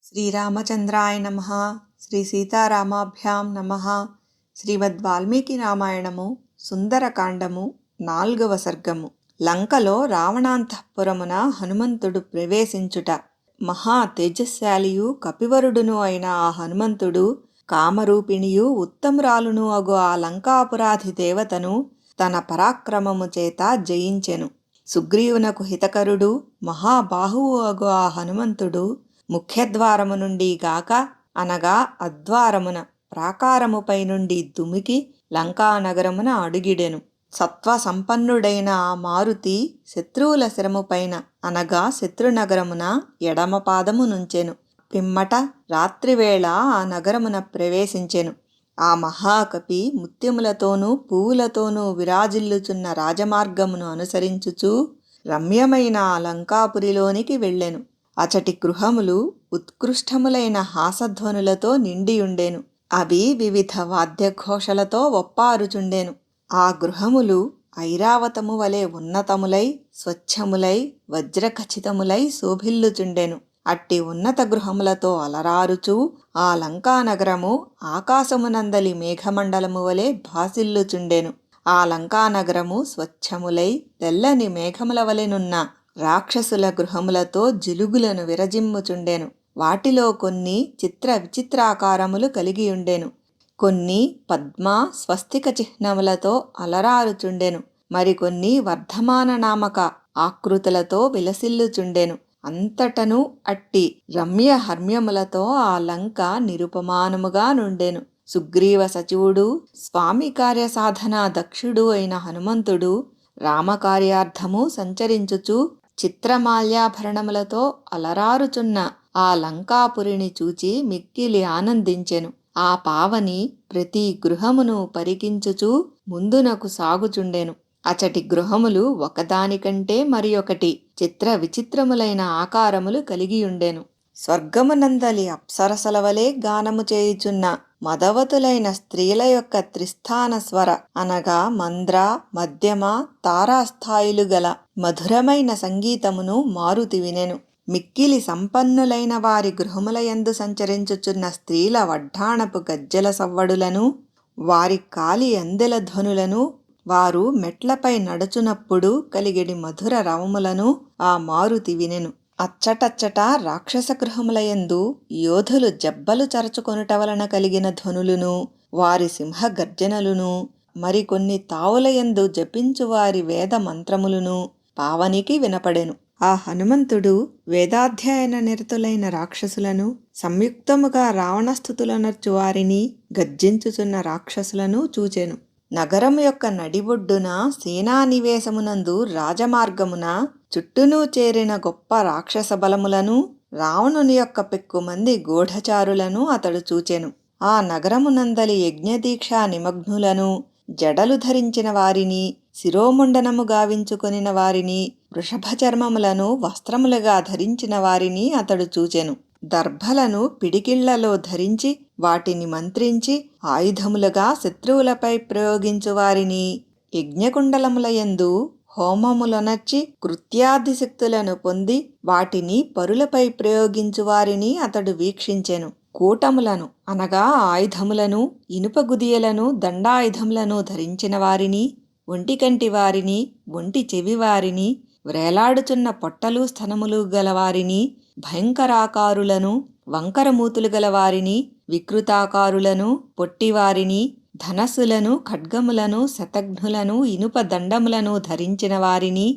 శ్రీరామచంద్రాయ నమః. శ్రీ సీతారామాభ్యాం నమః. శ్రీమద్వాల్మీకి రామాయణము సుందరకాండము 4వ సర్గము. లంకలో రావణాంతఃపురమున హనుమంతుడు ప్రవేశించుట. మహా తేజశాలియు కపివరుడును అయిన ఆ హనుమంతుడు కామరూపిణియు ఉత్తమురాలును అగు ఆ లంకాపురాధి దేవతను తన పరాక్రమము చేత జయించెను. సుగ్రీవునకు హితకరుడు మహాబాహువు అగు ఆ హనుమంతుడు ముఖ్యద్వారము నుండి గాక అనగా అద్వారమున ప్రాకారముపై నుండి దుమికి లంకానగరమున అడుగిడెను. సత్వ సంపన్నుడైన ఆ మారుతి శత్రువుల శిరముపైన అనగా శత్రునగరమున ఎడమ పాదము నుంచెను. పిమ్మట రాత్రివేళ ఆ నగరమున ప్రవేశించెను. ఆ మహాకపి ముత్యములతోనూ పువ్వులతోనూ విరాజిల్లుచున్న రాజమార్గమును అనుసరించుచూ రమ్యమైన ఆ లంకాపురిలోనికి వెళ్ళెను. అచటి గృహములు ఉత్కృష్టములైన హాసధ్వనులతో నిండియుండెను. అవి వివిధ వాద్యఘోషలతో ఒప్పారుచుండెను. ఆ గృహములు ఐరావతము వలె ఉన్నతములై స్వచ్ఛములై వజ్రఖచితములై శోభిల్లుచుండెను. అట్టి ఉన్నత గృహములతో అలరారుచూ ఆ లంకానగరము ఆకాశమునందలి మేఘమండలము వలె భాసిల్లుచుండెను. ఆ లంకానగరము స్వచ్ఛములై తెల్లని మేఘముల వలెనున్న రాక్షసుల గృహములతో జిలుగులను విరజిమ్ముచుండెను. వాటిలో కొన్ని చిత్ర విచిత్రాకారములు కలిగియుండెను. కొన్ని పద్మ స్వస్తిక చిహ్నములతో అలరారుచుండెను. మరికొన్ని వర్ధమాన నామక ఆకృతులతో విలసిల్లుచుండెను. అంతటను అట్టి రమ్య హర్మ్యములతో ఆ లంక నిరుపమానముగా నుండెను. సుగ్రీవ సచివుడు స్వామి కార్యసాధనా దక్షుడు అయిన హనుమంతుడు రామకార్యార్థము సంచరించుచు చిత్రమాల్యాభరణములతో అలరారుచున్న ఆ లంకాపురిని చూచి మిక్కిలి ఆనందించెను. ఆ పావని ప్రతి గృహమును పరికించుచూ ముందునకు సాగుచుండెను. అచటి గృహములు ఒకదానికంటే మరి ఒకటి చిత్ర విచిత్రములైన ఆకారములు కలిగియుండెను. స్వర్గమునందలి అప్సరసల వలె గానము చేయుచున్న మదవతులైన స్త్రీల యొక్క త్రిస్థాన స్వర అనగా మంద్ర మధ్యమ తారాస్థాయిలు గల మధురమైన సంగీతమును మారుతి వినెను. మిక్కిలి సంపన్నులైన వారి గృహములయందు సంచరించుచున్న స్త్రీల వడ్డాణపు గజ్జెల సవ్వడులను వారి కాలి అందెల ధ్వనులను వారు మెట్లపై నడుచునప్పుడు కలిగెడి మధుర రవములను ఆ మారుతి వినెను. అచ్చటచ్చట రాక్షస గృహములయందు యోధులు జబ్బలు చరచుకొనుట వలన కలిగిన ధ్వనులును వారి సింహ గర్జనలును మరికొన్ని తావులయందు జపించువారి వేద మంత్రములును పావనికి వినపడెను. ఆ హనుమంతుడు వేదాధ్యయన నిరతులైన రాక్షసులను సంయుక్తముగా రావణస్థుతులనర్చు వారిని గర్జించుచున్న రాక్షసులను చూచెను. నగరం యొక్క నడిబొడ్డున సేనానివేశమునందు రాజమార్గమున చుట్టూనూ చేరిన గొప్ప రాక్షస బలములను రావణుని యొక్క పెక్కుమంది గూఢచారులను అతడు చూచెను. ఆ నగరమునందలి యజ్ఞదీక్షా నిమగ్నులను జడలు ధరించిన వారిని శిరోముండనము గావించుకొనిన వారిని వృషభచర్మములను వస్త్రములుగా ధరించిన వారిని అతడు చూచెను. దర్భలను పిడికిళ్లలో ధరించి వాటిని మంత్రించి ఆయుధములుగా శత్రువులపై ప్రయోగించు వారిని యజ్ఞకుండలములయందు హోమములనర్చి కృత్యాదిశక్తులను పొంది వాటిని పరులపై ప్రయోగించు వారిని అతడు వీక్షించెను. కూటములను అనగా ఆయుధములను ఇనుపగుదియలను దండాయుధములను ధరించిన వారిని ఒంటికంటి వారిని ఒంటి చెవి వారిని వ్రేలాడుచున్న పొట్టలు స్తనములు గలవారిని భయంకరాకారులను వంకరమూతులు గలవారిని వికృతాకారులను పొట్టివారిని ధనస్సులను ఖడ్గములను శతఘ్నులను ఇనుప దండములను ధరించిన వారిని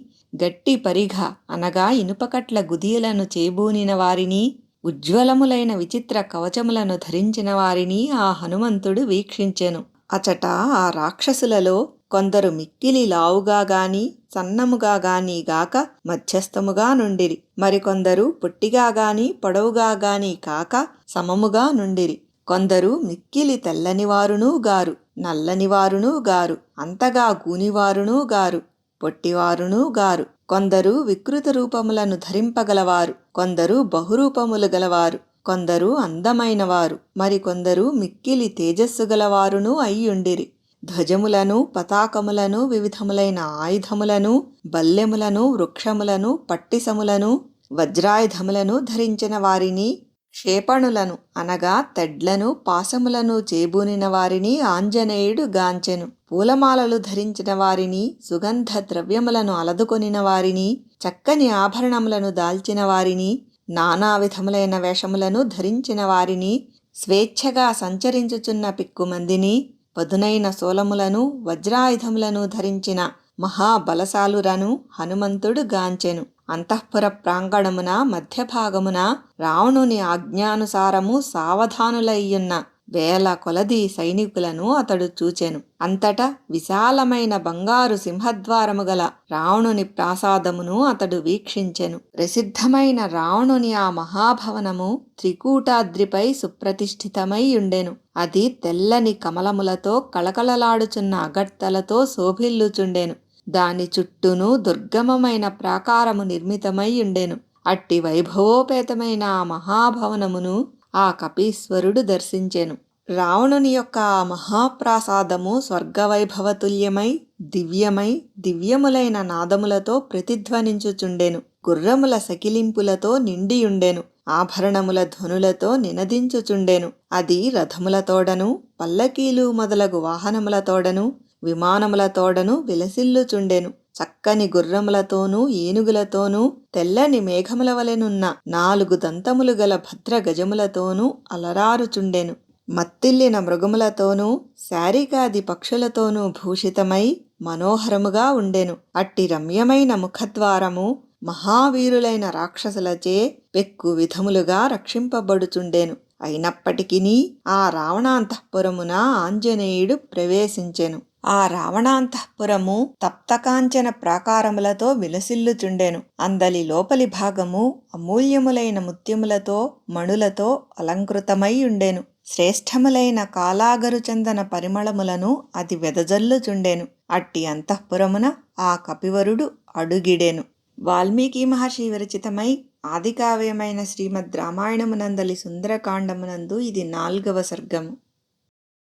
గట్టి పరిఘ అనగా ఇనుపకట్ల గుదియలను చేబూనిన వారిని ఉజ్వలములైన విచిత్ర కవచములను ధరించిన వారిని ఆ హనుమంతుడు వీక్షించెను. అచట ఆ రాక్షసులలో కొందరు మిక్కిలి లావుగా గాని సన్నముగా గాని గాక మధ్యస్థముగా నుండిరి. మరికొందరు పొట్టిగా గాని పొడవుగా గాని కాక సమముగా నుండిరి. కొందరు మిక్కిలి తెల్లనివారునూ గారు నల్లనివారునూ గారు అంతగా గూనివారునూ గారు పొట్టివారునూ గారు. కొందరు వికృత రూపములను ధరింపగలవారు, కొందరు బహురూపములు గలవారు, కొందరు అందమైన వారు, మరికొందరు మిక్కిలి తేజస్సు గలవారునూ అయ్యుండిరి. ధ్వజములను పతాకములను వివిధములైన ఆయుధములను బల్లెములను వృక్షములను పట్టిసములను వజ్రాయుధములను ధరించిన వారిని క్షేపణులను అనగా తెడ్లను పాశములను చేబూనిన వారిని ఆంజనేయుడు గాంచెను. పూలమాలలు ధరించిన వారిని, సుగంధ ద్రవ్యములను అలదుకొనిన వారిని, చక్కని ఆభరణములను దాల్చిన వారిని, నానా విధములైన వేషములను ధరించిన వారిని, స్వేచ్ఛగా సంచరించుచున్న పిక్కుమందిని, పదునైన శూలములను వజ్రాయుధములను ధరించిన మహాబలశాలురను హనుమంతుడు గాంచెను. అంతఃపుర ప్రాంగణమున మధ్యభాగమున రావణుని ఆజ్ఞానుసారము సావధానులయ్యున్న వేల కొలది సైనికులను అతడు చూచెను. అంతటా విశాలమైన బంగారు సింహద్వారము గల రావణుని ప్రాసాదమును అతడు వీక్షించెను. ప్రసిద్ధమైన రావణుని ఆ మహాభవనము త్రికూటాద్రిపై సుప్రతిష్ఠితమై ఉండెను. అది తెల్లని కమలములతో కళకళలాడుచున్న అగర్తలతో శోభిల్లుచుండెను. దాని చుట్టూను దుర్గమమైన ప్రాకారము నిర్మితమై ఉండెను. అట్టి వైభవోపేతమైన ఆ మహాభవనమును ఆ కపీశ్వరుడు దర్శించెను. రావణుని యొక్క ఆ మహాప్రాసాదము స్వర్గవైభవతుల్యమై దివ్యమై దివ్యములైన నాదములతో ప్రతిధ్వనించుచుండెను. గుర్రముల సకిలింపులతో నిండియుండెను. ఆభరణముల ధ్వనులతో నినదించుచుండెను. అది రథములతోడను పల్లకీలు మొదలగు వాహనములతోడను విమానములతోడను విలసిల్లుచుండెను. చక్కని గుర్రములతోనూ ఏనుగులతోనూ తెల్లని మేఘముల వలెనున్న 4 దంతములు గల భద్ర గజములతోనూ అలరారుచుండెను. మత్తిల్లిన మృగములతోనూ శారికాది పక్షులతోనూ భూషితమై మనోహరముగా ఉండెను. అట్టి రమ్యమైన ముఖద్వారము మహావీరులైన రాక్షసులచే పెక్కు విధములుగా రక్షింపబడుచుండెను. అయినప్పటికినీ ఆ రావణాంతఃపురమున ఆంజనేయుడు ప్రవేశించెను. ఆ రావణాంతఃపురము తప్తకాంచన ప్రాకారములతో విలసిల్లుచుండెను. అందలి లోపలి భాగము అమూల్యములైన ముత్యములతో మణులతో అలంకృతమై ఉండెను. శ్రేష్టములైన కాలాగరు చందన పరిమళములను అది వెదజల్లుచుండెను. అట్టి అంతఃపురమున ఆ కపివరుడు అడుగిడెను. వాల్మీకి మహర్షి విరచితమై ఆదికావ్యమైన శ్రీమద్ రామాయణమునందలి సుందరకాండమునందు ఇది 4వ సర్గము.